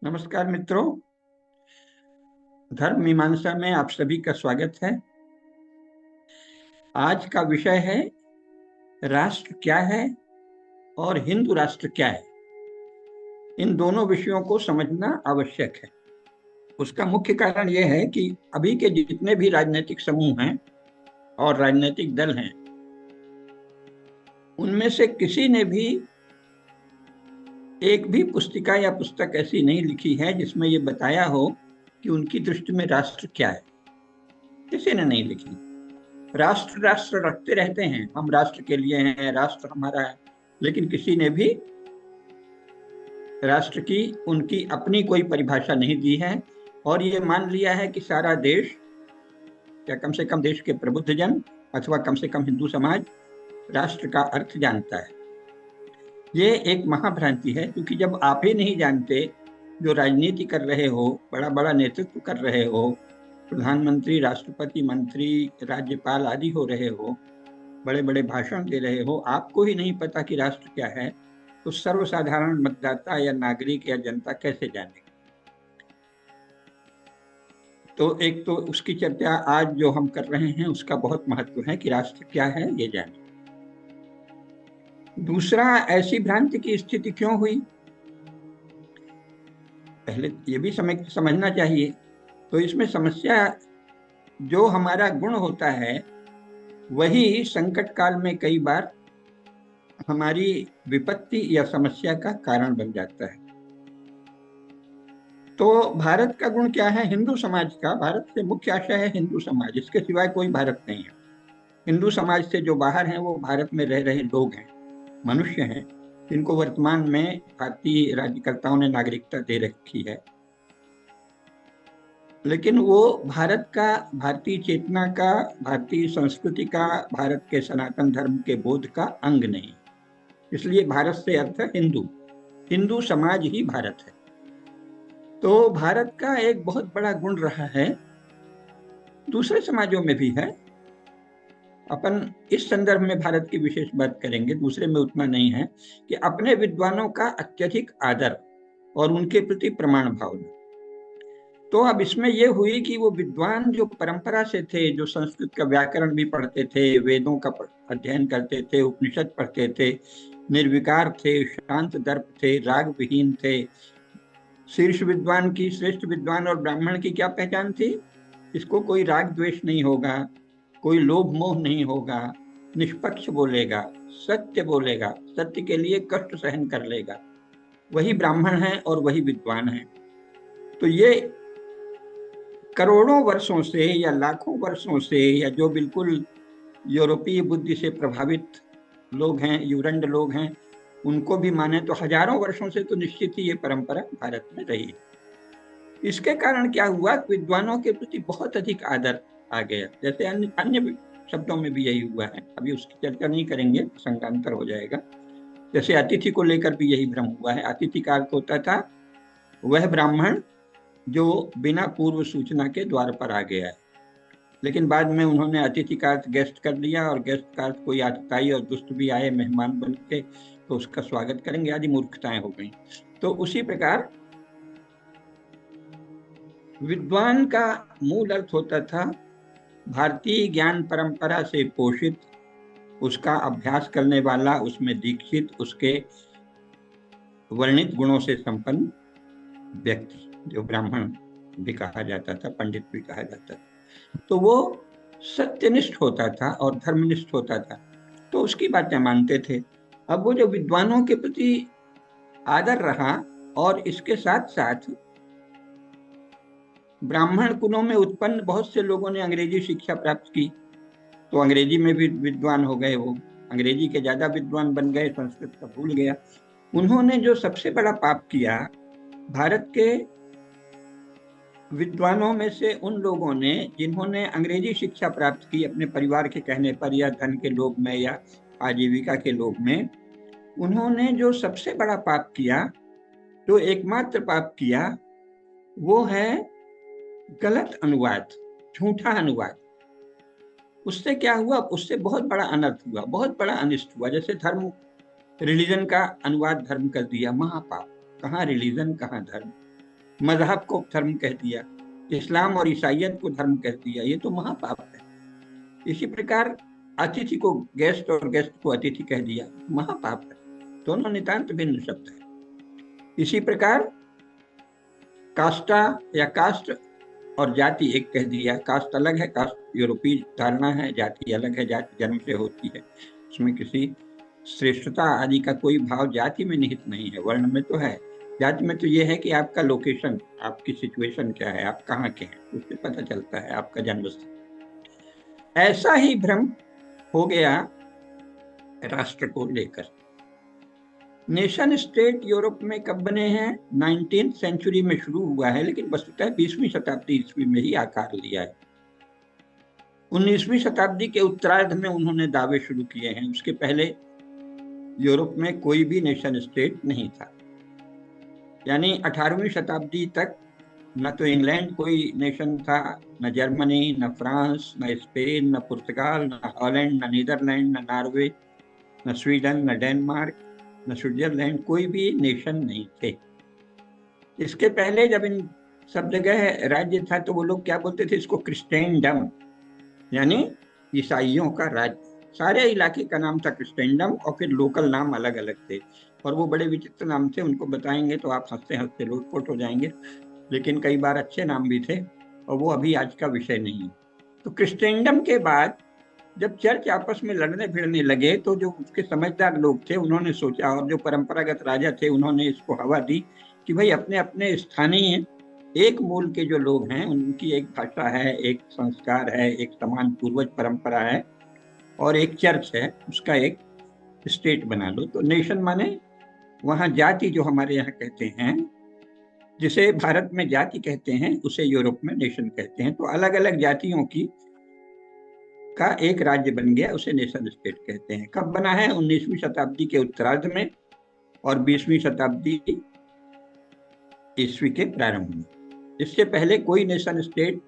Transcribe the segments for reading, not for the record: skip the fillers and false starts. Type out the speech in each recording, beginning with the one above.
नमस्कार मित्रों, धर्म मीमांसा में आप सभी का स्वागत है। आज का विषय है राष्ट्र क्या है और हिंदू राष्ट्र क्या है। इन दोनों विषयों को समझना आवश्यक है। उसका मुख्य कारण यह है कि अभी के जितने भी राजनीतिक समूह हैं और राजनीतिक दल हैं, उनमें से किसी ने भी एक भी पुस्तिका या पुस्तक ऐसी नहीं लिखी है जिसमें यह बताया हो कि उनकी दृष्टि में राष्ट्र क्या है। किसी ने नहीं लिखी। राष्ट्र राष्ट्र रखते रहते हैं, हम राष्ट्र के लिए हैं, राष्ट्र हमारा है, लेकिन किसी ने भी राष्ट्र की उनकी अपनी कोई परिभाषा नहीं दी है और ये मान लिया है कि सारा देश या कम से कम देश के प्रबुद्ध जन अथवा कम से कम हिंदू समाज राष्ट्र का अर्थ जानता है। ये एक महाभ्रांति है, क्योंकि जब आप ही नहीं जानते, जो राजनीति कर रहे हो, बड़ा बड़ा नेतृत्व कर रहे हो, प्रधानमंत्री, राष्ट्रपति, मंत्री, राज्यपाल आदि हो रहे हो, बड़े बड़े भाषण दे रहे हो, आपको ही नहीं पता कि राष्ट्र क्या है, तो सर्वसाधारण मतदाता या नागरिक या जनता कैसे जानेगा। तो एक तो उसकी चर्चा आज जो हम कर रहे हैं उसका बहुत महत्व है कि राष्ट्र क्या है ये जाने। दूसरा, ऐसी भ्रांति की स्थिति क्यों हुई, पहले ये भी समझना चाहिए। तो इसमें समस्या, जो हमारा गुण होता है वही संकट काल में कई बार हमारी विपत्ति या समस्या का कारण बन जाता है। तो भारत का गुण क्या है? हिंदू समाज का भारत से मुख्य आशय है हिंदू समाज, इसके सिवाय कोई भारत नहीं है। हिंदू समाज से जो बाहर हैं वो भारत में रह रहे लोग हैं, मनुष्य हैं, जिनको वर्तमान में भारतीय राज्यकर्ताओं ने नागरिकता दे रखी है, लेकिन वो भारत का, भारतीय चेतना का, भारतीय संस्कृति का, भारत के सनातन धर्म के बोध का अंग नहीं। इसलिए भारत से अर्थ है हिंदू, हिंदू समाज ही भारत है। तो भारत का एक बहुत बड़ा गुण रहा है, दूसरे समाजों में भी है। अपन इस संदर्भ में भारत की विशेष बात करेंगे, दूसरे में उतना नहीं है, कि अपने विद्वानों का अत्यधिक आदर और उनके प्रति प्रमाण भावना। तो अब इसमें यह हुई कि वो विद्वान जो परंपरा से थे, जो संस्कृत का व्याकरण भी पढ़ते थे, वेदों का अध्ययन करते थे, उपनिषद पढ़ते थे, निर्विकार थे, शांत दर्प थे, राग विहीन थे। शीर्ष विद्वान की, श्रेष्ठ विद्वान और ब्राह्मण की क्या पहचान थी? इसको कोई राग द्वेष नहीं होगा, कोई लोभ मोह नहीं होगा, निष्पक्ष बोलेगा, सत्य बोलेगा, सत्य के लिए कष्ट सहन कर लेगा, वही ब्राह्मण है और वही विद्वान है। तो ये करोड़ों वर्षों से या लाखों वर्षों से, या जो बिल्कुल यूरोपीय बुद्धि से प्रभावित लोग हैं, यूरंड लोग हैं, उनको भी माने तो हजारों वर्षों से तो निश्चित ही ये परंपरा भारत में रही है। इसके कारण क्या हुआ, विद्वानों के प्रति बहुत अधिक आदर आ गया। जैसे अन्य अन्य शब्दों में भी यही हुआ है, अभी उसकी चर्चा नहीं करेंगे, संगांतर हो जाएगा। जैसे अतिथि को लेकर भी यही भ्रम हुआ है। अतिथि का अर्थ होता था वह ब्राह्मण जो बिना पूर्व सूचना के द्वार पर आ गया है, लेकिन बाद में उन्होंने अतिथि का अर्थ गेस्ट कर दिया, और गेस्ट का अर्थ कोई आतताई और दुष्ट भी आए मेहमान बन के तो उसका स्वागत करेंगे, आदि मूर्खताएं हो गई। तो उसी प्रकार विद्वान का मूल अर्थ होता था भारतीय ज्ञान परंपरा से पोषित, उसका अभ्यास करने वाला, उसमें दीक्षित, उसके वर्णित गुणों से संपन्न व्यक्ति, जो ब्राह्मण भी कहा जाता था, पंडित भी कहा जाता था। तो वो सत्यनिष्ठ होता था और धर्मनिष्ठ होता था, तो उसकी बातें मानते थे। अब वो जो विद्वानों के प्रति आदर रहा, और इसके साथ साथ ब्राह्मण कुलों में उत्पन्न बहुत से लोगों ने अंग्रेजी शिक्षा प्राप्त की, तो अंग्रेजी में भी विद्वान हो गए, वो अंग्रेजी के ज्यादा विद्वान बन गए, संस्कृत का भूल गया। उन्होंने जो सबसे बड़ा पाप किया, भारत के विद्वानों में से उन लोगों ने जिन्होंने अंग्रेजी शिक्षा प्राप्त की अपने परिवार के कहने पर, या धन के लोभ में, या आजीविका के लोभ में, उन्होंने जो सबसे बड़ा पाप किया, जो एकमात्र पाप किया, वो है गलत अनुवाद, झूठा अनुवाद। उससे क्या हुआ? उससे बहुत बड़ा अनर्थ हुआ, बहुत बड़ा अनिष्ट हुआ। जैसे धर्म, रिलीजन का अनुवाद धर्म कर दिया, महापाप। कहाँ रिलीजन, कहाँ धर्म। मजहब को धर्म कह दिया, इस्लाम और ईसाइयत को धर्म कह दिया, ये तो महापाप है। इसी प्रकार अतिथि को गेस्ट और गेस्ट को अतिथि कह दिया, महापाप है। दोनों नितांत भिन्न शब्द है। इसी प्रकार कास्टा या कास्ट और जाति एक कह दिया। कास्ट अलग है, कास्ट यूरोपीय धारणा है, जाति अलग है, जाति जन्म से होती है, उसमें किसी श्रेष्ठता आदि का कोई भाव जाति में निहित नहीं है। वर्ण में तो है, जाति में तो ये है कि आपका लोकेशन, आपकी सिचुएशन क्या है, आप कहाँ के हैं, उससे पता चलता है आपका जन्म स्थान। ऐसा ही भ्रम हो गया राष्ट्र को लेकर। नेशन स्टेट यूरोप में कब बने हैं? 19th सेंचुरी में शुरू हुआ है, लेकिन वस्तुतः 20वीं शताब्दी ईस्वी में ही आकार लिया है। 19वीं शताब्दी के उत्तरार्ध में उन्होंने दावे शुरू किए हैं। उसके पहले यूरोप में कोई भी नेशन स्टेट नहीं था। यानी 18वीं शताब्दी तक न तो इंग्लैंड कोई नेशन था, न जर्मनी, न फ्रांस, न स्पेन, न पुर्तगाल, न हॉलैंड, न नीदरलैंड, न नॉर्वे, न स्वीडन, न डेनमार्क, न स्विट्जरलैंड, कोई भी नेशन नहीं थे। इसके पहले जब इन सब जगह राज्य था तो वो लोग क्या बोलते थे इसको? क्रिस्टेंडम, यानी ईसाइयों का राज्य। सारे इलाके का नाम था क्रिस्टेंडम और फिर लोकल नाम अलग अलग थे, और वो बड़े विचित्र नाम थे। उनको बताएंगे तो आप हंसते हंसते लोटपोट हो जाएंगे, लेकिन कई बार अच्छे नाम भी थे, और वो अभी आज का विषय नहीं है। तो क्रिस्टेंडम के बाद जब चर्च आपस में लड़ने भिड़ने लगे तो जो उसके समझदार लोग थे उन्होंने सोचा, और जो परंपरागत राजा थे उन्होंने इसको हवा दी कि भाई अपने अपने स्थानीय एक मूल के जो लोग हैं उनकी एक भाषा है, एक संस्कार है, एक समान पूर्वज परंपरा है, और एक चर्च है, उसका एक स्टेट बना लो। तो नेशन माने वहां जाति, जो हमारे यहाँ कहते हैं, जिसे भारत में जाति कहते हैं उसे यूरोप में नेशन कहते हैं। तो अलग अलग जातियों की का एक राज्य बन गया, उसे नेशन स्टेट कहते हैं। कब बना है? 19वीं शताब्दी के उत्तरार्ध में और 20वीं शताब्दी ईस्वी के प्रारंभ में। इससे पहले कोई नेशन स्टेट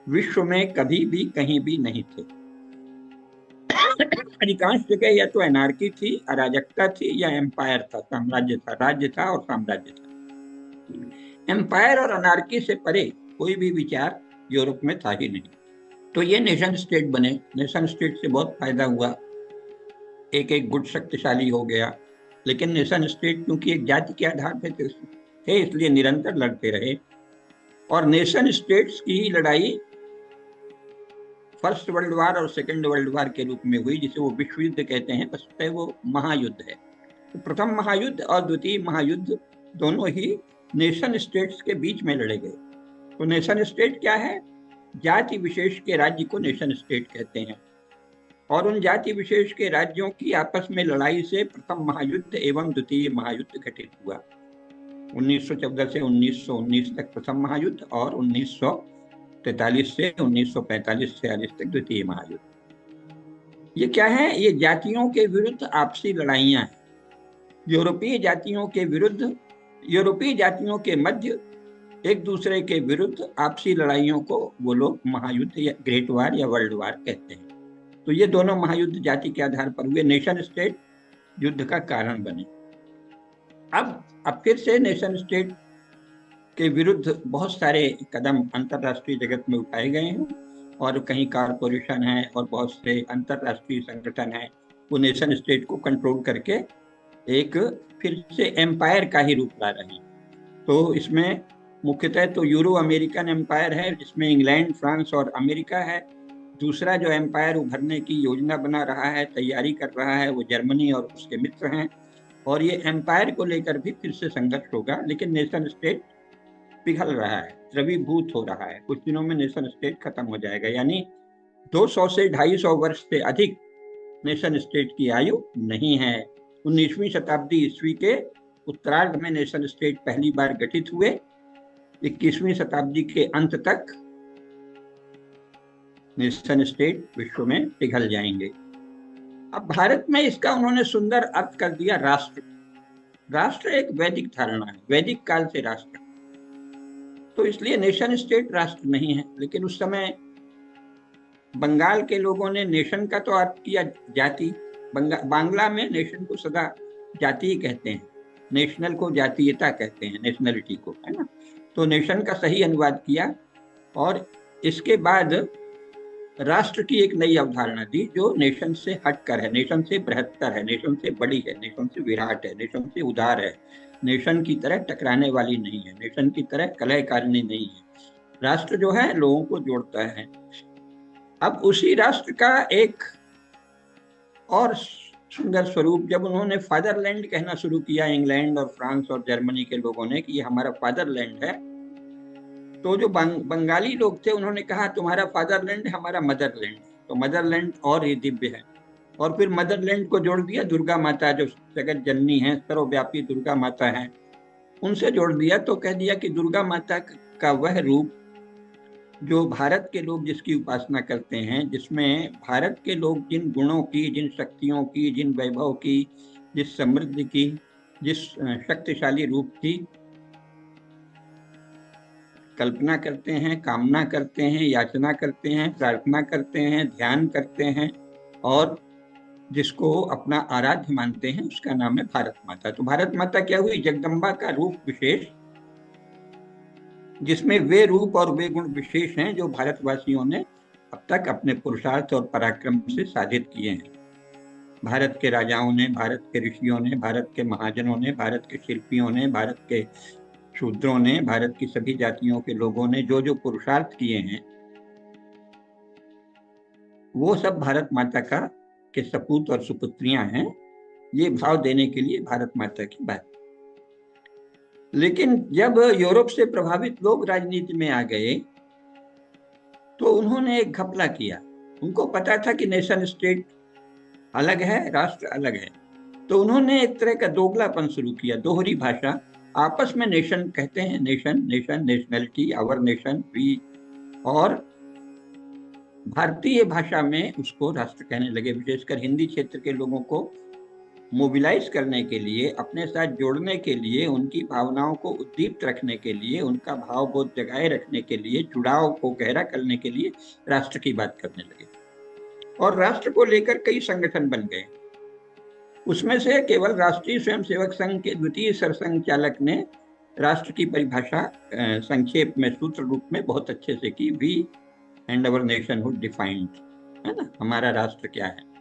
विश्व में कभी भी कहीं भी नहीं थे। अधिकांश जगह या तो एनार्की थी, अराजकता थी, या एम्पायर था, साम्राज्य था, राज्य था और साम्राज्य था। एम्पायर और अनार्की से परे कोई भी विचार यूरोप में था ही नहीं। तो ये नेशन स्टेट बने। नेशन स्टेट से बहुत फायदा हुआ, एक एक गुट शक्तिशाली हो गया। लेकिन नेशन स्टेट क्योंकि एक जाति के आधार पे थे, इसलिए निरंतर लड़ते रहे। और नेशन स्टेट्स की लड़ाई फर्स्ट वर्ल्ड वार और सेकेंड वर्ल्ड वार के रूप में हुई, जिसे वो विश्व युद्ध कहते हैं। वस्तुतः वो महायुद्ध है। तो प्रथम महायुद्ध और द्वितीय महायुद्ध दोनों ही नेशन स्टेट्स के बीच में लड़े गए। तो नेशन स्टेट क्या है? जाति विशेष के राज्य को नेशन स्टेट कहते हैं, और उन जाति विशेष के राज्यों की आपस में लड़ाई से प्रथम महायुद्ध एवं द्वितीय महायुद्ध घटित हुआ। 1914 से 1919 तक प्रथम महायुद्ध और 1943 से 1945-46 तक द्वितीय महायुद्ध। ये क्या है? ये जातियों के विरुद्ध आपसी लड़ाइयां हैं। यूरोपीय जातियों के विरुद्ध, यूरोपीय जातियों के मध्य एक दूसरे के विरुद्ध आपसी लड़ाइयों को वो लोग महायुद्ध या ग्रेट वार या वर्ल्ड वार कहते हैं। तो ये दोनों महायुद्ध जाति के आधार पर हुए, नेशन स्टेट युद्ध का कारण बने। अब फिर से नेशन स्टेट के विरुद्ध बहुत सारे कदम अंतरराष्ट्रीय जगत में उठाए गए हैं, और कहीं कारपोरेशन है और बहुत से अंतरराष्ट्रीय संगठन है, वो नेशन स्टेट को कंट्रोल करके एक फिर से एम्पायर का ही रूप ला रहे हैं। तो इसमें मुख्यतः तो यूरो अमेरिकन एम्पायर है, जिसमें इंग्लैंड, फ्रांस और अमेरिका है। दूसरा जो एम्पायर उभरने की योजना बना रहा है, तैयारी कर रहा है, वो जर्मनी और उसके मित्र हैं। और ये एम्पायर को लेकर भी फिर से संघर्ष होगा, लेकिन नेशन स्टेट पिघल रहा है, द्रवीभूत हो रहा है। कुछ दिनों में नेशन स्टेट खत्म हो जाएगा। यानी 200 से 250 वर्ष से अधिक नेशन स्टेट की आयु नहीं है। 19वीं शताब्दी ईस्वी के उत्तरार्ध में नेशन स्टेट पहली बार गठित हुए। 21वीं शताब्दी के अंत तक नेशन स्टेट विश्व में पिघल जाएंगे। अब भारत में इसका उन्होंने सुंदर अर्थ कर दिया, राष्ट्र। राष्ट्र एक वैदिक धारणा है, वैदिक काल से राष्ट्र। तो इसलिए नेशन स्टेट राष्ट्र नहीं है। लेकिन उस समय बंगाल के लोगों ने नेशन का तो अर्थ किया जाति। बांग्ला में नेशन को सदा जाति कहते हैं, नेशनल को जातीयता कहते हैं, नेशनलिटी को, है ना। तो नेशन का सही अनुवाद किया और इसके बाद राष्ट्र की एक नई अवधारणा दी जो नेशन से हटकर है, नेशन से बृहत्तर है, नेशन से बड़ी है, नेशन से विराट है, नेशन से उदार है, नेशन की तरह टकराने वाली नहीं है, नेशन की तरह कलहकारिणी नहीं है। राष्ट्र जो है लोगों को जोड़ता है। अब उसी राष्ट्र का एक और सुंदर स्वरूप, जब उन्होंने फादरलैंड कहना शुरू किया, इंग्लैंड और फ्रांस और जर्मनी के लोगों ने कि ये हमारा फादरलैंड है, तो जो बंगाली लोग थे उन्होंने कहा तुम्हारा फादरलैंड हमारा मदरलैंड। तो मदरलैंड और ही दिव्य है। और फिर मदरलैंड को जोड़ दिया दुर्गा माता, जो जगत जननी है, सर्वव्यापी दुर्गा माता है, उनसे जोड़ दिया। तो कह दिया कि दुर्गा माता का वह रूप जो भारत के लोग जिसकी उपासना करते हैं, जिसमें भारत के लोग जिन गुणों की, जिन शक्तियों की, जिन वैभव की, जिस समृद्धि की, जिस शक्तिशाली रूप की कल्पना करते हैं, कामना करते हैं, याचना करते हैं, प्रार्थना करते हैं, ध्यान करते हैं और जिसको अपना आराध्य मानते हैं, उसका नाम है भारत माता। तो भारत माता क्या हुई? जगदम्बा का रूप विशेष, जिसमें वे रूप और वे गुण विशेष हैं जो भारतवासियों ने अब तक अपने पुरुषार्थ और पराक्रम से साधित किए हैं। भारत के राजाओं ने, भारत के ऋषियों ने, भारत के महाजनों ने, भारत के शिल्पियों ने, भारत के शूद्रों ने, भारत की सभी जातियों के लोगों ने जो जो पुरुषार्थ किए हैं, वो सब भारत माता का के सपूत और सुपुत्रियां हैं। ये भाव देने के लिए भारत माता की बात। लेकिन जब यूरोप से प्रभावित लोग राजनीति में आ गए तो उन्होंने एक घपला किया। उनको पता था कि नेशन स्टेट अलग है, राष्ट्र अलग है, तो उन्होंने एक तरह का दोगलापन शुरू किया, दोहरी भाषा। आपस में नेशन कहते हैं, nation, nation, nationality, our nation, we, और भारतीय भाषा में उसको राष्ट्र कहने लगे। विशेषकर हिंदी क्षेत्र के लोगों को मोबिलाइज करने के लिए, अपने साथ जोड़ने के लिए, उनकी भावनाओं को उद्दीप्त रखने के लिए, उनका भावबोध जगाए रखने के लिए, जुड़ाव को गहरा करने के लिए राष्ट्र की बात करने लगे। और राष्ट्र को लेकर कई संगठन बन गए। उसमें से केवल राष्ट्रीय स्वयंसेवक संघ के द्वितीय सरसंघचालक ने राष्ट्र की परिभाषा संक्षेप में, सूत्र रूप में बहुत अच्छे से की। We and our nationhood defined, है ना, हमारा राष्ट्र क्या है।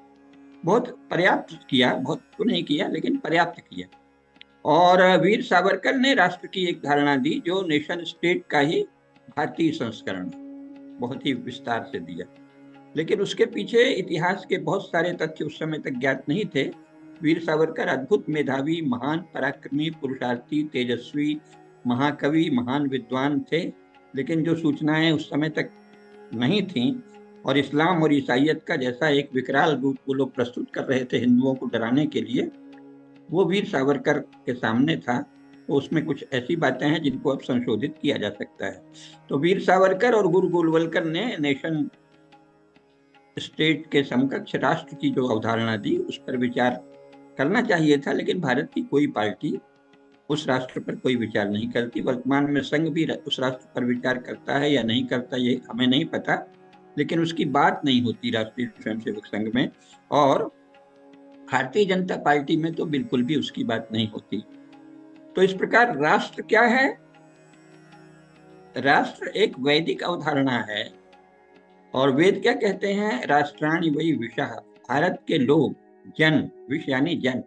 बहुत पर्याप्त किया, बहुत तो नहीं किया लेकिन पर्याप्त किया। और वीर सावरकर ने राष्ट्र की एक धारणा दी जो नेशन स्टेट का ही भारतीय संस्करण, बहुत ही विस्तार से दिया। लेकिन उसके पीछे इतिहास के बहुत सारे तथ्य उस समय तक ज्ञात नहीं थे। वीर सावरकर अद्भुत मेधावी, महान पराक्रमी, पुरुषार्थी, तेजस्वी, महाकवि, महान विद्वान थे, लेकिन जो सूचनाएं उस समय तक नहीं थी और इस्लाम और ईसाइयत का जैसा एक विकराल रूप वो लोग प्रस्तुत कर रहे थे हिंदुओं को डराने के लिए, वो वीर सावरकर के सामने था। तो उसमें कुछ ऐसी बातें हैं जिनको अब संशोधित किया जा सकता है। तो वीर सावरकर और गुरु गोलवलकर ने नेशन स्टेट के समकक्ष राष्ट्र की जो अवधारणा दी, उस पर विचार करना चाहिए था, लेकिन भारत की कोई पार्टी उस राष्ट्र पर कोई विचार नहीं करती। वर्तमान में संघ भी उस राष्ट्र पर विचार करता है या नहीं करता, ये हमें नहीं पता, लेकिन उसकी बात नहीं होती राष्ट्रीय स्वयंसेवक संघ में, और भारतीय जनता पार्टी में तो बिल्कुल भी उसकी बात नहीं होती। तो इस प्रकार राष्ट्र क्या है? राष्ट्र एक वैदिक अवधारणा है। और वेद क्या कहते हैं? राष्ट्राणि वै विशः, भारत के लोग, जन, विश यानी जन,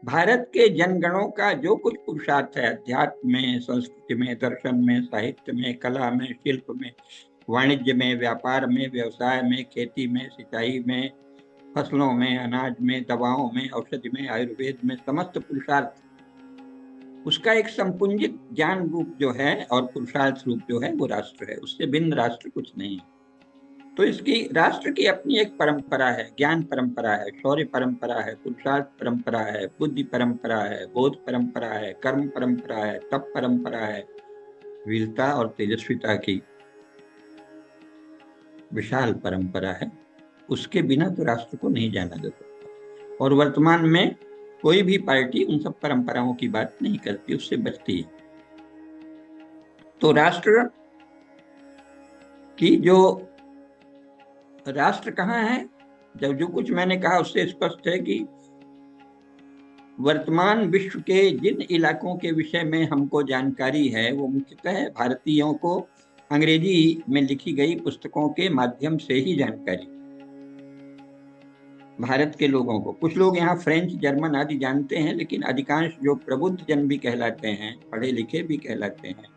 भारत के जनगणों का जो कुछ पुरुषार्थ है, अध्यात्म में, संस्कृति में, दर्शन में, साहित्य में, कला में, शिल्प में, वाणिज्य में, व्यापार में, व्यवसाय में, खेती में, सिंचाई में, फसलों में, अनाज में, दवाओं में, औषधि में, आयुर्वेद में, समस्त पुरुषार्थ, उसका एक संपुंजित ज्ञान रूप जो है और पुरुषार्थ रूप जो है वो राष्ट्र है। उससे भिन्न राष्ट्र कुछ नहीं है। तो इसकी राष्ट्र की अपनी एक परंपरा है, ज्ञान परंपरा है, शौर्य परंपरा है, पुरुषार्थ परंपरा है, बुद्धि परंपरा है, बोध परंपरा है, कर्म परंपरा है, तप परंपरा है, वीरता और तेजस्विता की विशाल परंपरा है। उसके बिना तो राष्ट्र को नहीं जाना जा सकता। और वर्तमान में कोई भी पार्टी उन सब परंपराओं की बात नहीं करती, उससे बचती है। तो राष्ट्र की जो राष्ट्र कहाँ है? जब जो कुछ मैंने कहा उससे स्पष्ट है कि वर्तमान विश्व के जिन इलाकों के विषय में हमको जानकारी है वो मुख्यतः भारतीयों को अंग्रेजी में लिखी गई पुस्तकों के माध्यम से ही जानकारी। भारत के लोगों को, कुछ लोग यहाँ फ्रेंच जर्मन आदि जानते हैं, लेकिन अधिकांश जो प्रबुद्ध जन भी कहलाते हैं, पढ़े लिखे भी कहलाते हैं,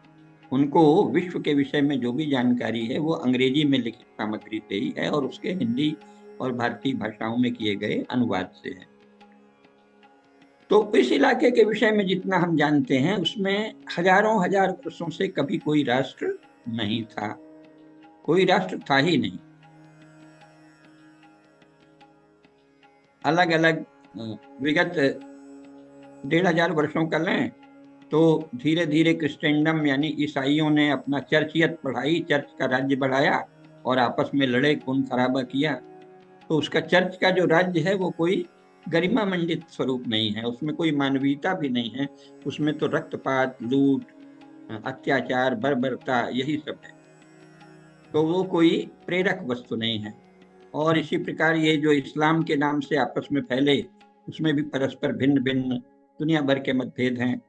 उनको विश्व के विषय में जो भी जानकारी है वो अंग्रेजी में लिखित सामग्री से ही है और उसके हिंदी और भारतीय भाषाओं में किए गए अनुवाद से है। तो इस इलाके के विषय में जितना हम जानते हैं उसमें हजारों हजार वर्षों से कभी कोई राष्ट्र नहीं था, कोई राष्ट्र था ही नहीं। अलग अलग विगत 1500 वर्षों का लें तो धीरे धीरे क्रिश्चियनडम यानी ईसाइयों ने अपना चर्चियत बढ़ाई, चर्च का राज्य बढ़ाया और आपस में लड़े, खून खराबा किया। तो उसका चर्च का जो राज्य है वो कोई गरिमा मंडित स्वरूप नहीं है, उसमें कोई मानवीयता भी नहीं है, उसमें तो रक्तपात, लूट, अत्याचार, बर्बरता यही सब है। तो वो कोई प्रेरक वस्तु नहीं है। और इसी प्रकार ये जो इस्लाम के नाम से आपस में फैले, उसमें भी परस्पर भिन्न भिन्न दुनिया भर के मतभेद हैं,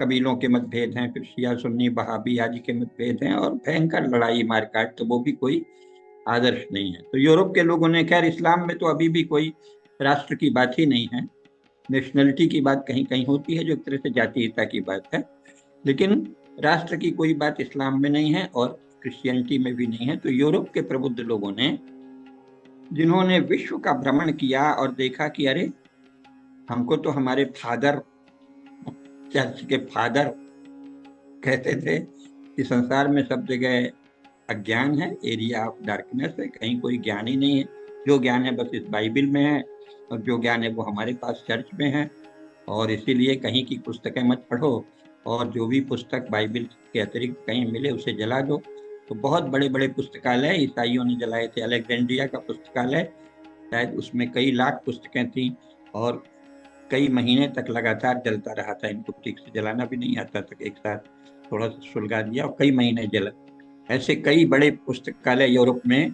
कबीलों के मतभेद हैं, फिर शिया सुन्नी बहाबी आदि के मतभेद हैं और भयंकर लड़ाई मारकाट, तो वो भी कोई आदर्श नहीं है। तो यूरोप के लोगों ने, खैर इस्लाम में तो अभी भी कोई राष्ट्र की बात ही नहीं है, नेशनलिटी की बात कहीं कहीं होती है जो एक तरह से जातीयता की बात है, लेकिन राष्ट्र की कोई बात इस्लाम में नहीं है और क्रिश्चियनिटी में भी नहीं है। तो यूरोप के प्रबुद्ध लोगों ने, जिन्होंने विश्व का भ्रमण किया और देखा कि अरे हमको तो हमारे फादर, चर्च के फादर कहते थे कि संसार में सब जगह अज्ञान है, एरिया ऑफ डार्कनेस है, कहीं कोई ज्ञान ही नहीं है, जो ज्ञान है बस इस बाइबल में है और जो ज्ञान है वो हमारे पास चर्च में है, और इसीलिए कहीं की पुस्तकें मत पढ़ो और जो भी पुस्तक बाइबल के अतिरिक्त कहीं मिले उसे जला दो। तो बहुत बड़े बड़े पुस्तकालय ईसाइयों ने जलाए थे। अलेक्जेंड्रिया का पुस्तकालय, शायद उसमें कई लाख पुस्तकें थी और कई महीने तक लगातार जलता रहा था, इनको ठीक से जलाना भी नहीं आता था, एक साथ थोड़ा सा सुलगा दिया और कई महीने जला। ऐसे कई बड़े पुस्तकालय यूरोप में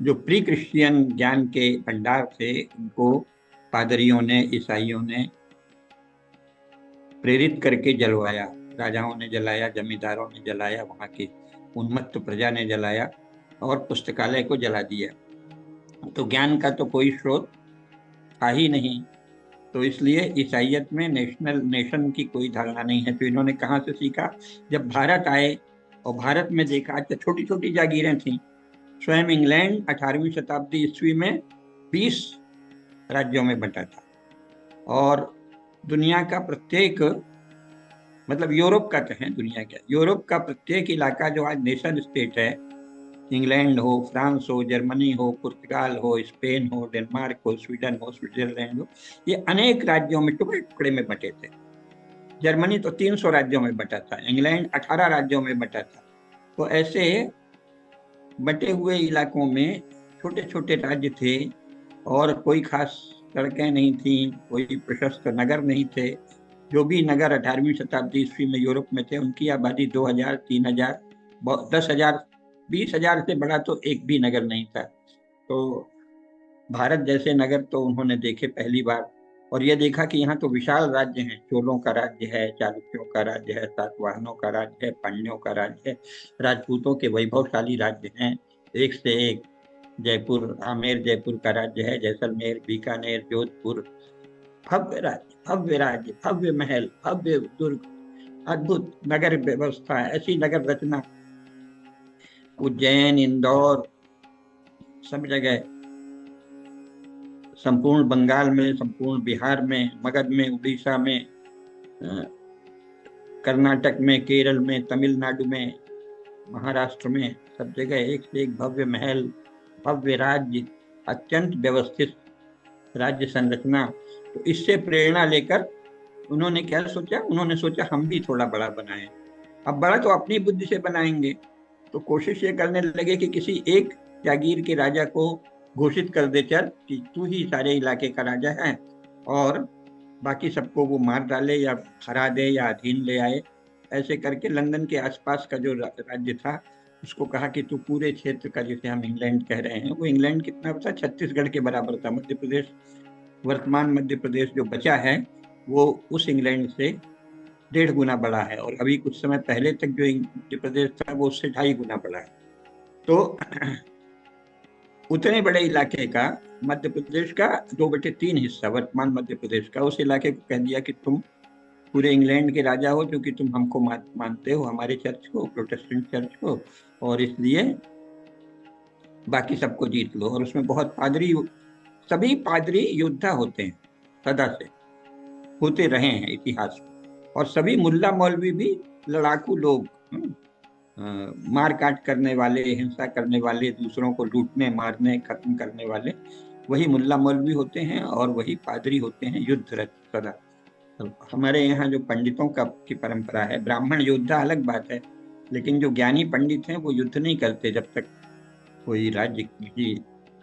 जो प्री क्रिश्चियन ज्ञान के भंडार थे, उनको पादरियों ने, ईसाइयों ने प्रेरित करके जलवाया। राजाओं ने जलाया, जमींदारों ने जलाया, वहां की उन्मत्त प्रजा ने जलाया और पुस्तकालय को जला दिया। तो ज्ञान का तो कोई स्रोत था ही नहीं। तो इसलिए ईसाइयत में नेशन की कोई धारणा नहीं है। तो इन्होंने कहाँ से सीखा? जब भारत आए और भारत में देखा कि छोटी छोटी जागीरें थी। स्वयं इंग्लैंड 18वीं शताब्दी ईस्वी में 20 राज्यों में बंटा था और दुनिया का प्रत्येक, मतलब यूरोप का कहें, दुनिया क्या, यूरोप का प्रत्येक इलाका जो आज नेशन स्टेट है, इंग्लैंड हो, फ्रांस हो, जर्मनी हो, पुर्तगाल हो, स्पेन हो, डेनमार्क हो, स्वीडन हो, स्विट्जरलैंड हो, ये अनेक राज्यों में टुकड़े टुकड़े में बटे थे। जर्मनी तो 300 राज्यों में बटा था, इंग्लैंड 18 राज्यों में बटा था। तो ऐसे बटे हुए इलाकों में छोटे छोटे राज्य थे और कोई खास सड़कें नहीं थी, कोई प्रशस्त नगर नहीं थे। जो भी नगर 18वीं शताब्दी ईस्वी में यूरोप में थे, उनकी आबादी 2000, 3000, 10,000, 20,000 से बड़ा तो एक भी नगर नहीं था। तो भारत जैसे नगर तो उन्होंने देखे पहली बार, और यह देखा कि यहाँ तो विशाल राज्य हैं। चोलों का राज्य है, चालुक्यों का राज्य है, सातवाहनों का राज्य है, पांड्यों का राज्य है, राजपूतों के वैभवशाली राज्य हैं एक से एक। जयपुर, आमेर जयपुर का राज्य है, जैसलमेर, बीकानेर, जोधपुर, भव्य राज्य, भव्य राज्य, भव्य महल, भव्य दुर्ग, अद्भुत नगर व्यवस्था, ऐसी नगर रचना उज्जैन, इंदौर, सब जगह, संपूर्ण बंगाल में, संपूर्ण बिहार में, मगध में, उड़ीसा में, कर्नाटक में, केरल में, तमिलनाडु में, महाराष्ट्र में, सब जगह एक से एक भव्य महल, भव्य राज्य, अत्यंत व्यवस्थित राज्य संरचना। तो इससे प्रेरणा लेकर उन्होंने क्या सोचा? उन्होंने सोचा हम भी थोड़ा बड़ा बनाएं। अब बड़ा तो अपनी बुद्धि से बनाएंगे, तो कोशिश ये करने लगे कि किसी एक जागीर के राजा को घोषित कर दे, चल कि तू ही सारे इलाके का राजा है, और बाकी सबको वो मार डाले या हरा दे या अधीन ले आए। ऐसे करके लंदन के आसपास का जो राज्य था उसको कहा कि तू पूरे क्षेत्र का, जिसे हम इंग्लैंड कह रहे हैं, वो इंग्लैंड कितना था? छत्तीसगढ़ के बराबर था, मध्य प्रदेश वर्तमान मध्य प्रदेश जो बचा है वो उस इंग्लैंड से 1.5 गुना बड़ा है, और अभी कुछ समय पहले तक जो मध्य प्रदेश था वो उससे 2.5 गुना बड़ा है। तो उतने बड़े इलाके का, मध्य प्रदेश का 2/3 हिस्सा वर्तमान मध्य प्रदेश का, उस इलाके को कह दिया कि तुम पूरे इंग्लैंड के राजा हो, क्योंकि तुम हमको मानते हो, हमारे चर्च को, प्रोटेस्टेंट चर्च को, और इसलिए बाकी सबको जीत लो। और उसमें बहुत पादरी, सभी पादरी योद्धा होते हैं, सदा से होते रहे हैं इतिहास में। और सभी मुल्ला मौलवी भी लड़ाकू लोग, मार काट करने वाले, हिंसा करने वाले, दूसरों को लूटने मारने खत्म करने वाले, वही मुल्ला मौलवी होते हैं और वही पादरी होते हैं युद्ध रत सदा। तो हमारे यहाँ जो पंडितों का की परंपरा है, ब्राह्मण योद्धा अलग बात है, लेकिन जो ज्ञानी पंडित हैं वो युद्ध नहीं करते जब तक कोई राज्य की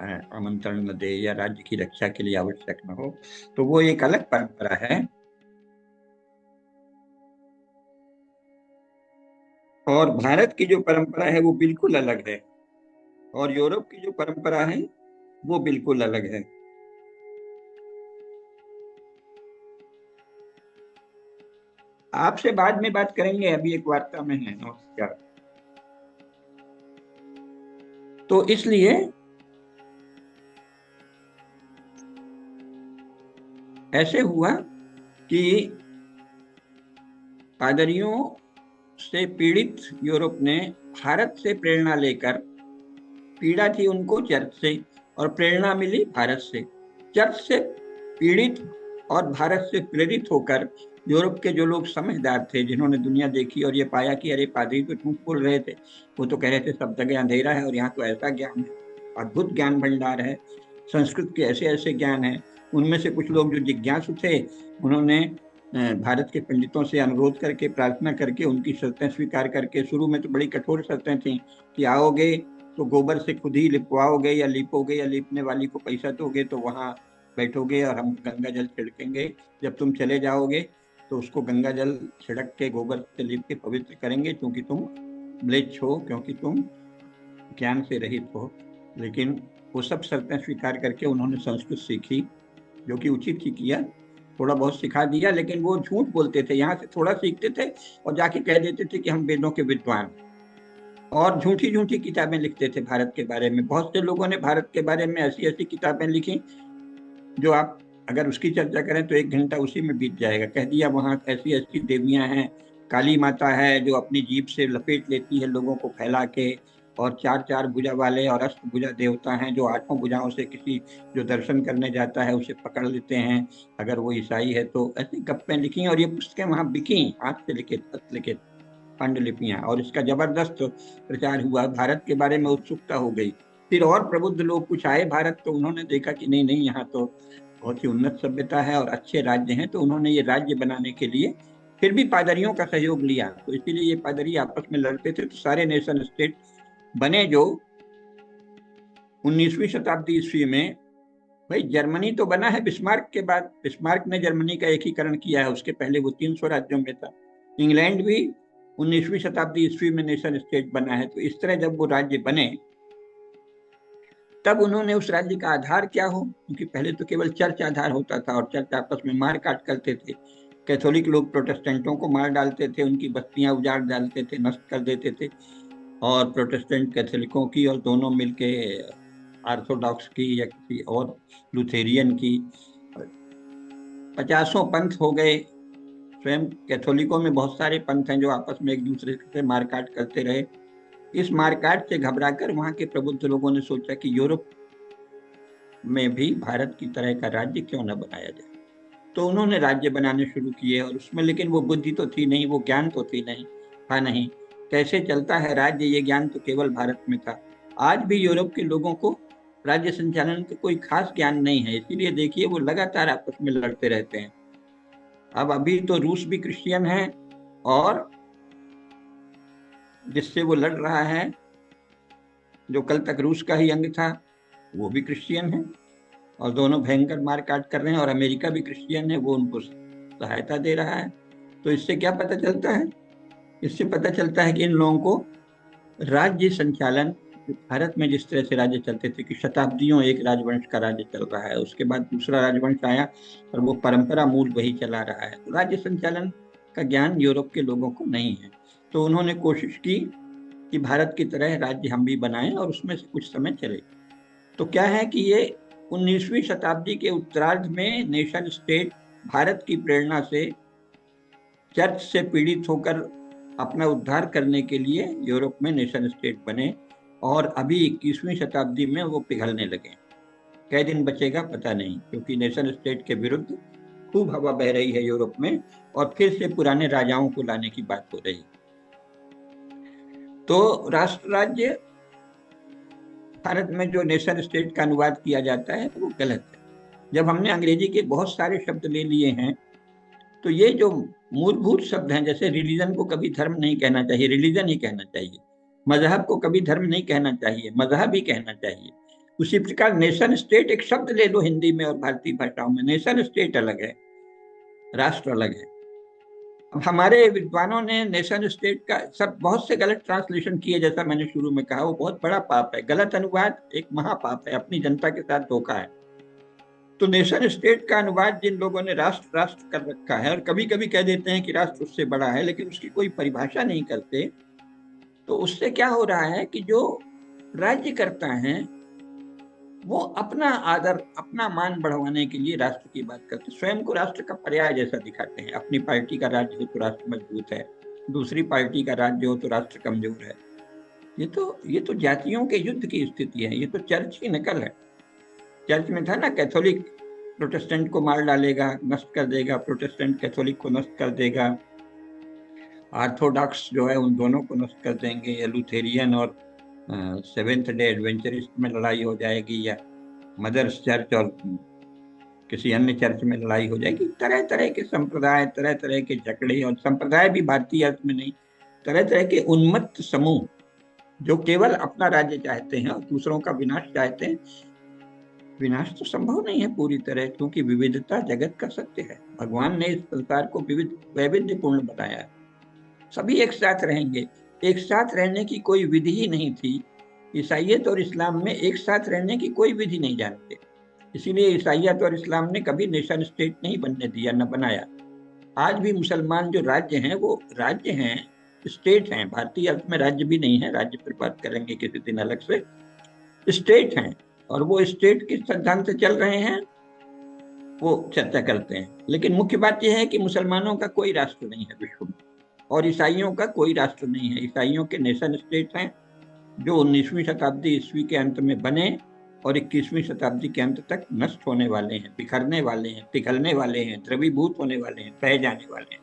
आमंत्रण न दे या राज्य की रक्षा के लिए आवश्यक न हो। तो वो एक अलग परंपरा है। और भारत की जो परंपरा है वो बिल्कुल अलग है, और यूरोप की जो परंपरा है वो बिल्कुल अलग है। आपसे बाद में बात करेंगे, अभी एक वार्ता में है। नमस्कार। तो इसलिए ऐसे हुआ कि पादरियों से पीड़ित यूरोप ने भारत से प्रेरणा लेकर, पीड़ा थी उनको चर्च से और प्रेरणा मिली भारत से, चर्च से पीड़ित और भारत से प्रेरित होकर यूरोप के जो लोग समझदार थे, जिन्होंने दुनिया देखी और ये पाया कि अरे पादरी तो झूठ बोल रहे थे, वो तो कह रहे थे सब जगह अंधेरा है और यहाँ तो ऐसा ज्ञान है, अद्भुत ज्ञान भंडार है, संस्कृत के ऐसे ऐसे ज्ञान है। उनमें से कुछ लोग जो जिज्ञासु थे, उन्होंने भारत के पंडितों से अनुरोध करके, प्रार्थना करके, उनकी शर्तें स्वीकार करके, शुरू में तो बड़ी कठोर शर्तें थी कि आओगे तो गोबर से खुद ही लिपवाओगे या लिपोगे, या लिपने वाली को पैसा दोगे तो वहां बैठोगे और हम गंगा जल छिड़केंगे, जब तुम चले जाओगे तो उसको गंगा जल छिड़क के गोबर से लिप के पवित्र करेंगे, क्योंकि तुम म्लेच्छ हो, क्योंकि तुम ज्ञान से रहित हो। लेकिन वो सब शर्तें स्वीकार करके उन्होंने संस्कृत सीखी, जो कि उचित ही किया, थोड़ा बहुत सिखा दिया, लेकिन वो झूठ बोलते थे, यहाँ से थोड़ा सीखते थे और जाके कह देते थे कि हम वेदों के विद्वान, और झूठी झूठी किताबें लिखते थे भारत के बारे में। बहुत से लोगों ने भारत के बारे में ऐसी ऐसी किताबें लिखी जो आप अगर उसकी चर्चा करें तो 1 घंटा उसी में बीत जाएगा। कह दिया वहाँ ऐसी ऐसी देवियां हैं, काली माता है जो अपनी जीभ से लपेट लेती है लोगों को फैला के, और 4 4 भुजा वाले और अष्टभुजा देवता हैं जो 8 भुजाओं से किसी जो दर्शन करने जाता है उसे पकड़ लेते हैं अगर वो ईसाई है तो। ऐसी गप्पें लिखी और ये पुस्तकें वहां बिकी, हाथ से लिखित, हस्त लिखित पांडुलिपियां, और इसका जबरदस्त प्रचार हुआ, भारत के बारे में उत्सुकता हो गई। फिर और प्रबुद्ध लोग कुछ आए भारत, तो उन्होंने देखा कि नहीं नहीं, यहाँ तो बहुत ही उन्नत सभ्यता है और अच्छे राज्य हैं, तो उन्होंने ये राज्य बनाने के लिए फिर भी पादरियों का सहयोग लिया। तो इसीलिए ये पादरी आपस में लड़ते थे, तो सारे नेशन स्टेट बने जो 19वीं शताब्दी ईस्वी में। भाई जर्मनी तो बना है बिस्मार्क के बाद, बिस्मार्क ने जर्मनी का एकीकरण किया है, उसके पहले वो 300 राज्यों में था। इंग्लैंड भी 19वीं शताब्दी ईस्वी में नेशन स्टेट बना है। तो इस तरह जब वो राज्य बने तब उन्होंने उस राज्य का आधार क्या हो, क्योंकि पहले तो केवल चर्च आधार होता था और चर्च आपस में मार काट करते थे। कैथोलिक लोग प्रोटेस्टेंटों को मार डालते थे, उनकी बस्तियां उजाड़ डालते थे, नष्ट कर देते थे, और प्रोटेस्टेंट कैथोलिकों की और दोनों मिलके ऑर्थोडॉक्स की या किसी और लुथेरियन की 50 पंथ हो गए। स्वयं कैथोलिकों में बहुत सारे पंथ हैं जो आपस में एक दूसरे से मारकाट करते रहे। इस मारकाट से घबराकर वहां के प्रबुद्ध लोगों ने सोचा कि यूरोप में भी भारत की तरह का राज्य क्यों न बनाया जाए। तो उन्होंने राज्य बनाने शुरू किए, और उसमें लेकिन वो बुद्धि तो थी नहीं, वो ज्ञान तो थी नहीं, था नहीं, कैसे चलता है राज्य, ये ज्ञान तो केवल भारत में था। आज भी यूरोप के लोगों को राज्य संचालन का कोई खास ज्ञान नहीं है, इसीलिए देखिए वो लगातार आपस में लड़ते रहते हैं। अब अभी तो रूस भी क्रिश्चियन है, और जिससे वो लड़ रहा है, जो कल तक रूस का ही अंग था, वो भी क्रिश्चियन है, और दोनों भयंकर मारकाट कर रहे हैं, और अमेरिका भी क्रिश्चियन है, वो उनको सहायता दे रहा है। तो इससे क्या पता चलता है? इससे पता चलता है कि इन लोगों को राज्य संचालन भारत में जिस तरह से राज्य चलते थे कि शताब्दियों एक राजवंश का राज्य चल रहा है, उसके बाद दूसरा राजवंश आया और वो परंपरा मूल वही चला रहा है। तो राज्य संचालन का ज्ञान यूरोप के लोगों को नहीं है। तो उन्होंने कोशिश की कि भारत की तरह राज्य हम भी बनाएं और उसमें से कुछ समय चले। तो क्या है कि ये 19वीं शताब्दी के उत्तरार्ध में नेशन स्टेट भारत की प्रेरणा से चर्च से पीड़ित होकर अपना उद्धार करने के लिए यूरोप में नेशन स्टेट बने, और अभी 21वीं शताब्दी में वो पिघलने लगे। कई दिन बचेगा पता नहीं, क्योंकि नेशन स्टेट के विरुद्ध खूब हवा बह रही है यूरोप में, और फिर से पुराने राजाओं को लाने की बात हो रही। तो राष्ट्र राज्य भारत में जो नेशन स्टेट का अनुवाद किया जाता है वो गलत है। जब हमने अंग्रेजी के बहुत सारे शब्द ले लिए हैं, तो ये जो मूलभूत शब्द हैं, जैसे रिलीजन को कभी धर्म नहीं कहना चाहिए, रिलीजन ही कहना चाहिए। मजहब को कभी धर्म नहीं कहना चाहिए, मजहब ही कहना चाहिए। उसी प्रकार नेशन स्टेट एक शब्द ले लो हिंदी में और भारतीय भाषाओं में, नेशन स्टेट अलग है, राष्ट्र अलग है। अब हमारे विद्वानों ने नेशन स्टेट का सब बहुत से गलत ट्रांसलेशन किए, जैसा मैंने शुरू में कहा, वो बहुत बड़ा पाप है। गलत अनुवाद एक महापाप है, अपनी जनता के साथ धोखा है। तो नेशन स्टेट का अनुवाद जिन लोगों ने राष्ट्र राष्ट्र कर रखा है, और कभी कभी कह देते हैं कि राष्ट्र उससे बड़ा है, लेकिन उसकी कोई परिभाषा नहीं करते, तो उससे क्या हो रहा है कि जो राज्य करता है वो अपना आदर, अपना मान बढ़वाने के लिए राष्ट्र की बात करते हैं, स्वयं को राष्ट्र का पर्याय जैसा दिखाते हैं। अपनी पार्टी का राज्य हो तो राष्ट्र मजबूत है, दूसरी पार्टी का राज्य हो तो राष्ट्र कमजोर है। ये तो जातियों के युद्ध की स्थिति है, ये तो चर्च की नकल है। चर्च में था ना, कैथोलिक प्रोटेस्टेंट को मार डालेगा, नष्ट कर देगा, प्रोटेस्टेंट कैथोलिक को नष्ट कर देगा, ऑर्थोडॉक्स जो है उन दोनों को नष्ट कर देंगे, या लूथेरियन और सेवेंथ डे एडवेंचरिस्ट में लड़ाई हो जाएगी, या मदर्स चर्च और किसी अन्य चर्च में लड़ाई हो जाएगी। तरह तरह के संप्रदाय, तरह तरह के झगड़े, और संप्रदाय भी भारतीय अर्थ में नहीं, तरह तरह के उन्मत्त समूह जो केवल अपना राज्य चाहते हैं और दूसरों का विनाश चाहते हैं। विनाश तो संभव नहीं है पूरी तरह, क्योंकि विविधता जगत का सत्य है। भगवान ने इस संसार को विविध वैविध्यपूर्ण बताया है। सभी एक साथ रहेंगे, एक साथ रहने की कोई विधि ही नहीं थी। ईसाइयत और इस्लाम में एक साथ रहने की कोई विधि नहीं जानते, इसीलिए ईसाइयत और इस्लाम ने कभी नेशन स्टेट नहीं बनने दिया, न बनाया। आज भी मुसलमान जो राज्य हैं वो राज्य हैं, स्टेट हैं। भारतीय अर्थ में राज्य भी नहीं है, राज्य पर बात करेंगे किसी दिन अलग से। स्टेट हैं, और वो स्टेट किस सिद्धांत से चल रहे हैं वो चर्चा करते हैं। लेकिन मुख्य बात यह है कि मुसलमानों का कोई राष्ट्र नहीं है विश्व में, और ईसाइयों का कोई राष्ट्र नहीं है। ईसाइयों के नेशन स्टेट हैं जो 19वीं शताब्दी ईस्वी के अंत में बने और 21वीं शताब्दी के अंत तक नष्ट होने वाले हैं, बिखरने वाले हैं, पिघलने वाले हैं, द्रवीभूत होने वाले हैं, बह जाने वाले हैं।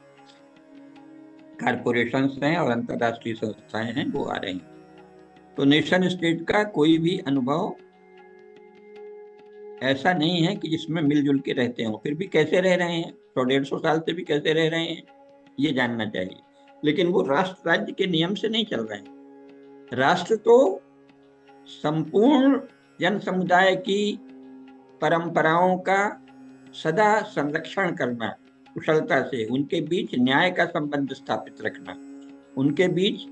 कारपोरेशंस हैं और अंतरराष्ट्रीय संस्थाएं हैं, वो आ रही हैं। तो नेशन स्टेट का कोई भी अनुभव ऐसा नहीं है कि जिसमें मिलजुल के रहते हों। फिर भी कैसे रह रहे हैं, 100-150 साल से भी कैसे रह रहे हैं, ये जानना चाहिए। लेकिन वो राष्ट्र राज्य के नियम से नहीं चल रहे हैं। राष्ट्र तो संपूर्ण जन समुदाय की परंपराओं का सदा संरक्षण करना, कुशलता से उनके बीच न्याय का संबंध स्थापित रखना, उनके बीच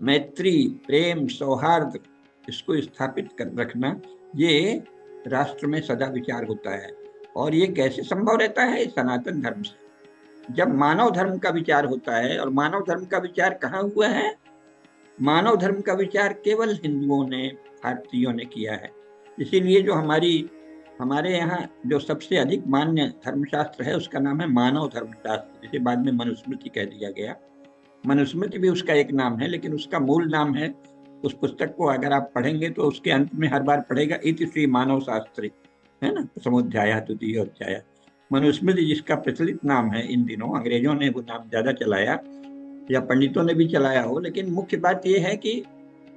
मैत्री, प्रेम, सौहार्द, इसको स्थापित कर रखना, ये राष्ट्र में सदा विचार होता है। और ये कैसे संभव रहता है? सनातन धर्म से। जब मानव धर्म का विचार होता है, और मानव धर्म का विचार कहाँ हुआ है? मानव धर्म का विचार केवल हिंदुओं ने, भारतीयों ने किया है। इसीलिए जो हमारे यहाँ जो सबसे अधिक मान्य धर्मशास्त्र है उसका नाम है मानव धर्मशास्त्र, जिसे बाद में मनुस्मृति कह दिया गया। मनुस्मृति भी उसका एक नाम है, लेकिन उसका मूल नाम है, उस पुस्तक को अगर आप पढ़ेंगे तो उसके अंत में हर बार पढ़ेगा इति श्री मानव शास्त्री, है ना, समुध्याय द्वितीय अध्याय। मनुस्मृति जिसका प्रचलित नाम है इन दिनों, अंग्रेजों ने वो नाम ज्यादा चलाया या पंडितों ने भी चलाया हो, लेकिन मुख्य बात यह है कि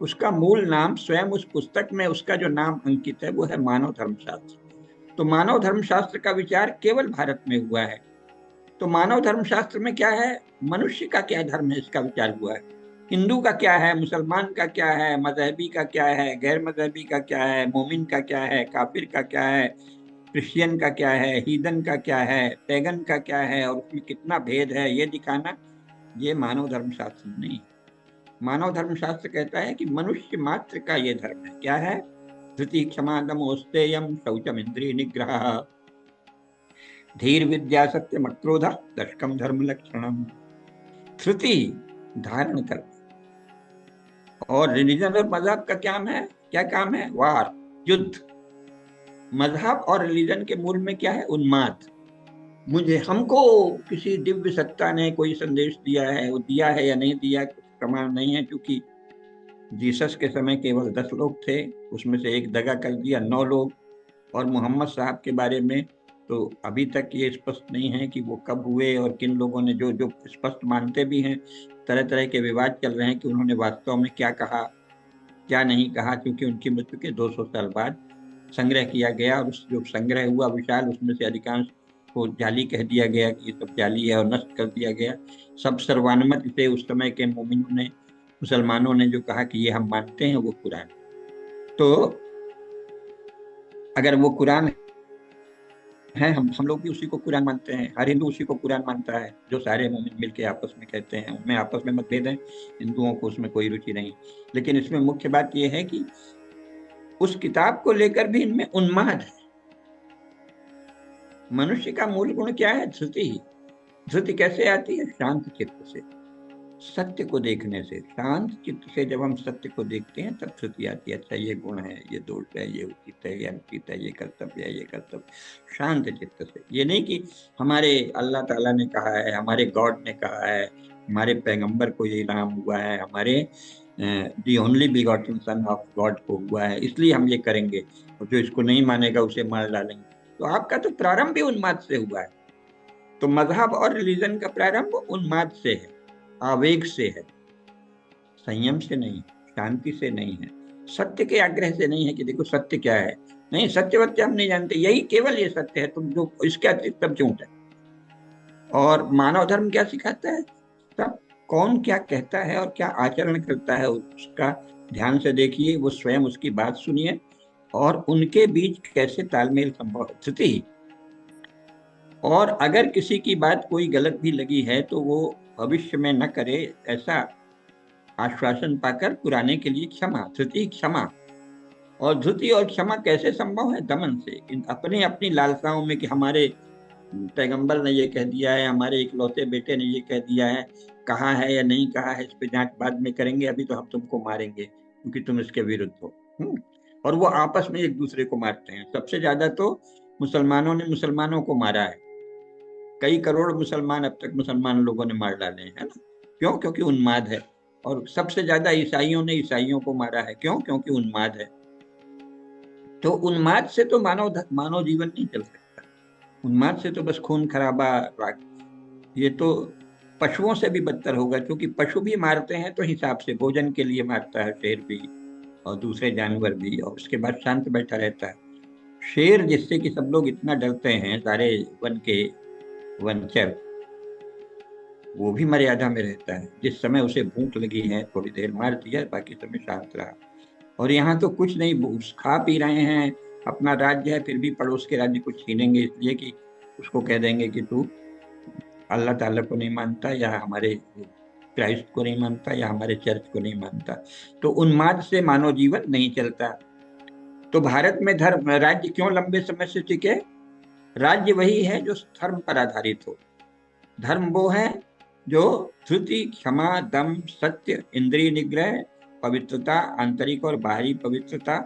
उसका मूल नाम, स्वयं उस पुस्तक में उसका जो नाम अंकित है वो है मानव धर्मशास्त्र। तो मानव धर्मशास्त्र का विचार केवल भारत में हुआ है। तो मानव धर्मशास्त्र में क्या है, मनुष्य का क्या धर्म है, इसका विचार हुआ है। हिंदू का क्या है, मुसलमान का क्या है, मजहबी का क्या है, गैर मजहबी का क्या है, मोमिन का क्या है, काफिर का क्या है, क्रिश्चियन का क्या है, हीदन का क्या है, पैगन का क्या है, और उसमें कितना भेद है, ये दिखाना, ये मानव धर्मशास्त्र नहीं। मानव धर्म शास्त्र कहता है कि मनुष्य मात्र का ये धर्म है। क्या है? धृति क्षमा दम ओस्तेयम शौचम इंद्रिय निग्रह धीर विद्या सत्यम अक्रोध दशकम धर्म लक्षणम। धृति धारण कर, और रिलीजन और मजहब का क्या है? क्या काम है? वार, युद्ध। मजहब और रिलीजन के मूल में क्या है? उन्माद। मुझे हमको किसी दिव्य सत्ता ने कोई संदेश दिया है, वो दिया है या नहीं दिया कुछ प्रमाण नहीं है, क्योंकि जीसस के समय केवल 10 लोग थे, उसमें से एक दगा कर दिया 9 लोग। और मोहम्मद साहब के बारे में तो अभी तक ये स्पष्ट नहीं है कि वो कब हुए और किन लोगों ने, जो जो स्पष्ट मानते भी हैं, तरह तरह के विवाद चल रहे हैं कि उन्होंने वास्तव में क्या कहा क्या नहीं कहा, क्योंकि उनकी मृत्यु के 200 साल बाद संग्रह किया गया, और उस जो संग्रह हुआ विशाल, उसमें से अधिकांश को जाली कह दिया गया कि ये सब जाली है, और नष्ट कर दिया गया। सब सर्वानुमति से उस समय के मोमिनों ने, मुसलमानों ने जो कहा कि ये हम मानते हैं, वो कुरान। तो अगर वो कुरान है, हम लोग भी उसी को कुरान मानते हैं, हर हिंदू उसी को कुरान मानता है, जो सारे मोमिन मिलके आपस में कहते हैं। उनमें आपस में मतभेद है, हिंदुओं को उसमें कोई रुचि नहीं। लेकिन इसमें मुख्य बात यह है कि उस किताब को लेकर भी इनमें उन्माद है। मनुष्य का मूल गुण क्या है? धृति ही। धृति कैसे आती है? शांत चित्त से, सत्य को देखने से। शांत चित्त से जब हम सत्य को देखते हैं तब धृति आती है। अच्छा, ये गुण है, ये दोष है, ये उचित है, ये अनुचित है, ये कर्तव्य है, ये कर्तव्य। शांत चित्त से। ये नहीं कि हमारे अल्लाह ताला ने कहा है, हमारे गॉड ने कहा है, हमारे पैगंबर को ये इल्हाम हुआ है, हमारे the only begotten son of God को हुआ है, इसलिए हम ये करेंगे, और जो इसको नहीं मानेगा उसे मार डालेंगे। तो आपका तो प्रारंभ भी उन्माद से हुआ है। तो मजहब और रिलीजन का प्रारंभ उन्माद से है, आवेग से है, संयम से नहीं, शांति से नहीं है, सत्य के आग्रह से नहीं है कि देखो सत्य क्या है। नहीं, सत्य वत्य हम नहीं जानते, यही केवल ये सत्य है, तुम जो इसके अतिरिक्त सब झूठ है। और मानव धर्म क्या सिखाता है? सब कौन क्या कहता है और क्या आचरण करता है, उसका ध्यान से देखिए, वो स्वयं उसकी बात सुनिए, और उनके बीच कैसे तालमेल संभव है। स्थिति। और अगर किसी की बात कोई गलत भी लगी है तो वो भविष्य में न करे, ऐसा आश्वासन पाकर पुराने के लिए क्षमा, धृति क्षमा। और धृति और क्षमा कैसे संभव है? दमन से, अपने अपनी लालसाओं में कि हमारे पैगंबर ने ये कह दिया है, हमारे इकलौते बेटे ने ये कह दिया है, कहा है या नहीं कहा है, इस पे जांच बाद में करेंगे, अभी तो हम तुमको मारेंगे क्योंकि तुम इसके विरुद्ध हो। और वो आपस में एक दूसरे को मारते हैं। सबसे ज्यादा तो मुसलमानों ने मुसलमानों को मारा है। कई करोड़ मुसलमान अब तक मुसलमान लोगों ने मार डाले हैं, है ना? क्यों? क्योंकि उन्माद है। और सबसे ज्यादा ईसाइयों ने ईसाइयों को मारा है। क्यों? क्योंकि उन्माद है। तो उन्माद से तो मानव जीवन नहीं चल सकता। उन्माद से तो बस खून खराबा, ये तो पशुओं से भी बदतर होगा, क्योंकि पशु भी मारते हैं तो हिसाब से, भोजन के लिए मारता है शेर भी, और दूसरे जानवर भी, और उसके बाद शांत बैठा रहता है। शेर, जिससे कि सब लोग इतना डरते हैं, सारे वन के वनचर, वो भी मर्यादा में रहता है। जिस समय उसे भूख लगी है थोड़ी देर मार दिया, बाकी समय शांत रहा। और यहाँ तो कुछ नहीं, खा पी रहे हैं, अपना राज्य है, फिर भी पड़ोस के राज्य को छीनेंगे, इसलिए कि उसको कह देंगे कि तू अल्लाह ताला को नहीं मानता, या हमारे क्राइस्ट को नहीं मानता, या हमारे चर्च को नहीं मानता। तो उन्माद से मानव जीवन नहीं चलता। तो भारत में धर्म राज्य क्यों लंबे समय से टिके? राज्य वही है जो धर्म पर आधारित हो। धर्म वो है जो धृति, क्षमा, दम, सत्य, इंद्रिय निग्रह, पवित्रता, आंतरिक और बाहरी पवित्रता,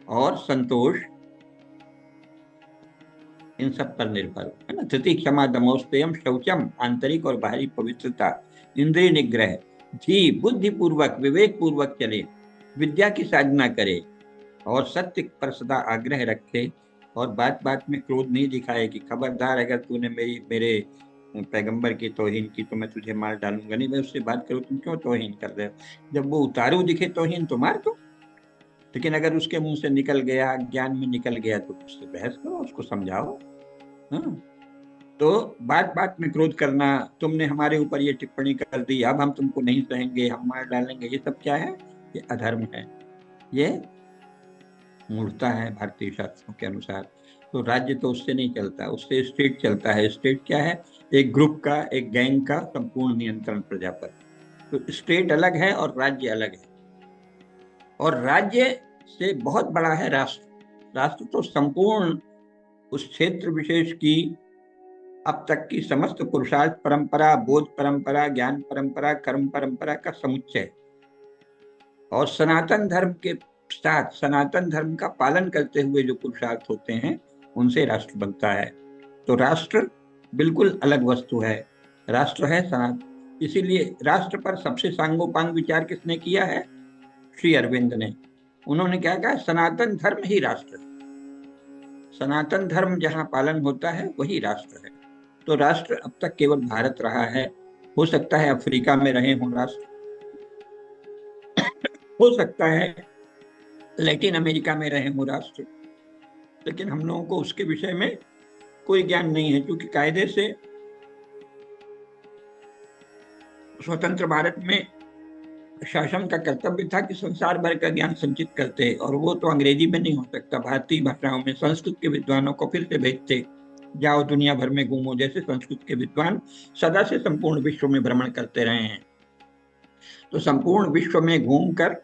और संतोष, इन सब पर निर्भर है ना। धृति, क्षमा, दमोस्तयम, शौचम, आंतरिक और बाहरी पवित्रता, इंद्रिय निग्रह, धी बुद्धि पूर्वक विवेक पूर्वक चले, विद्या की साधना करे, और सत्य पर सदा आग्रह रखे, और बात बात में क्रोध नहीं दिखाए कि खबरदार अगर तूने मेरे पैगंबर की तौहीन की तो मैं तुझे मार डालूंगा। नहीं, मैं उससे बात करूं, तुम क्यों तौहीन कर रहे हो? जब वो उतारू दिखे तौहीन तो मार दो, लेकिन अगर उसके मुंह से निकल गया, ज्ञान में निकल गया, तो उससे बहस करो, उसको समझाओ। हाँ। तो बात बात में क्रोध करना, तुमने हमारे ऊपर ये टिप्पणी कर दी, अब हम तुमको नहीं सहेंगे, हम मार डालेंगे, ये सब क्या है? ये अधर्म है, ये मूर्खता है भारतीय शास्त्रों के अनुसार। तो राज्य तो उससे नहीं चलता, उससे स्टेट चलता है। स्टेट क्या है? एक ग्रुप का, एक गैंग का संपूर्ण नियंत्रण प्रजा पर। तो स्टेट अलग है और राज्य अलग है। और राज्य से बहुत बड़ा है राष्ट्र। राष्ट्र तो संपूर्ण उस क्षेत्र विशेष की अब तक की समस्त पुरुषार्थ परंपरा, बोध परंपरा, ज्ञान परंपरा, कर्म परंपरा का समुच्चय, और सनातन धर्म के साथ सनातन धर्म का पालन करते हुए जो पुरुषार्थ होते हैं, उनसे राष्ट्र बनता है। तो राष्ट्र बिल्कुल अलग वस्तु है। राष्ट्र है सनातन। इसीलिए राष्ट्र पर सबसे सांगोपांग विचार किसने किया है? श्री अरविंद ने। उन्होंने क्या कहा? सनातन धर्म ही राष्ट्र है। सनातन धर्म जहां पालन होता है वही राष्ट्र है। तो राष्ट्र अब तक केवल भारत रहा है। हो सकता है अफ्रीका में रहे हों राष्ट्र, हो सकता है लैटिन अमेरिका में रहे हों राष्ट्र, लेकिन हम लोगों को उसके विषय में कोई ज्ञान नहीं है, क्योंकि कायदे से स्वतंत्र भारत में शासन का कर्तव्य था कि संसार भर का ज्ञान संचित करते, और वो तो अंग्रेजी में नहीं हो सकता। भारतीय भाषाओं में संस्कृत के विद्वानों को फिर से भेजते, जाओ दुनिया भर में घूमो। जैसे संस्कृत के विद्वान सदा से संपूर्ण विश्व में भ्रमण करते रहे हैं, तो संपूर्ण विश्व में घूमकर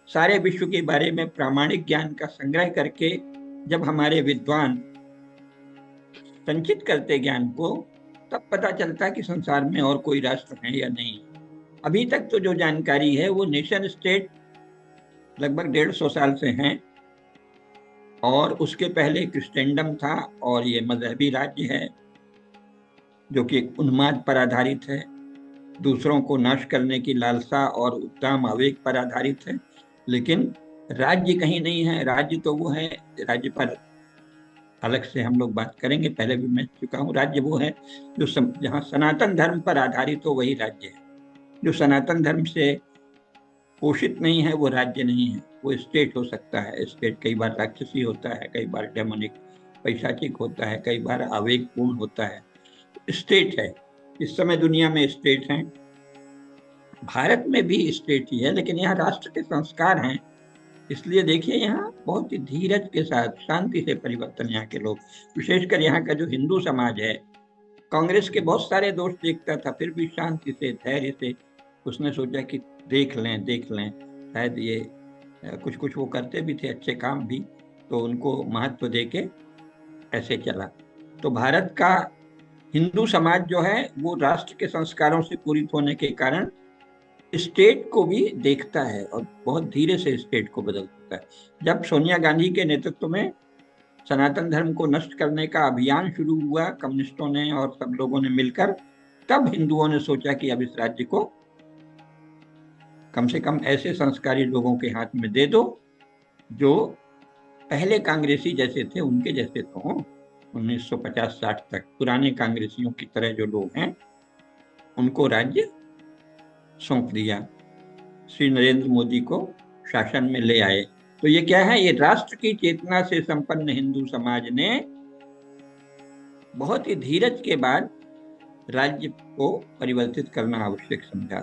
सारे विश्व के बारे में प्रामाणिक ज्ञान का संग्रह करके जब हमारे विद्वान संचित करते ज्ञान को, तब पता चलता कि संसार में और कोई राष्ट्र है या नहीं। अभी तक तो जो जानकारी है वो नेशन स्टेट लगभग 150 साल से हैं, और उसके पहले क्रिस्टेंडम था, और ये मजहबी राज्य है जो कि उन्माद पर आधारित है, दूसरों को नाश करने की लालसा और उत्तम आवेग पर आधारित है। लेकिन राज्य कहीं नहीं है। राज्य तो वो है, राज्य पर अलग से हम लोग बात करेंगे, पहले भी मैं चुका हूँ। राज्य वो है जो जहाँ सनातन धर्म पर आधारित हो, वही राज्य है। जो सनातन धर्म से पोषित नहीं है वो राज्य नहीं है। वो स्टेट हो सकता है। स्टेट कई बार राक्षसी होता है, कई बार डेमोनिक पैशाचिक होता है, कई बार आवेगपूर्ण होता है। स्टेट है। इस समय दुनिया में स्टेट हैं, भारत में भी स्टेट ही है, लेकिन यहाँ राष्ट्र के संस्कार हैं। इसलिए देखिए, यहाँ बहुत ही धीरज के साथ शांति से परिवर्तन, यहाँ के लोग, विशेषकर यहाँ का जो हिंदू समाज है, कांग्रेस के बहुत सारे दोष देखता था, फिर भी शांति से, धैर्य से उसने सोचा कि देख लें देख लें, शायद ये कुछ कुछ वो करते भी थे अच्छे काम भी, तो उनको महत्व देके ऐसे चला। तो भारत का हिंदू समाज जो है वो राष्ट्र के संस्कारों से पूरित होने के कारण स्टेट को भी देखता है और बहुत धीरे से स्टेट को बदलता है। जब सोनिया गांधी के नेतृत्व में सनातन धर्म को नष्ट करने का अभियान शुरू हुआ, कम्युनिस्टों ने और सब लोगों ने मिलकर, तब हिंदुओं ने सोचा कि अब इस राज्य को कम से कम ऐसे संस्कारी लोगों के हाथ में दे दो जो पहले कांग्रेसी जैसे थे, उनके जैसे तो हों। 1950-60 तक पुराने कांग्रेसियों की तरह जो लोग हैं, उनको राज्य सौंप दिया। श्री नरेंद्र मोदी को शासन में ले आए। तो ये क्या है? ये राष्ट्र की चेतना से संपन्न हिंदू समाज ने बहुत ही धीरज के बाद राज्य को परिवर्तित करना आवश्यक समझा।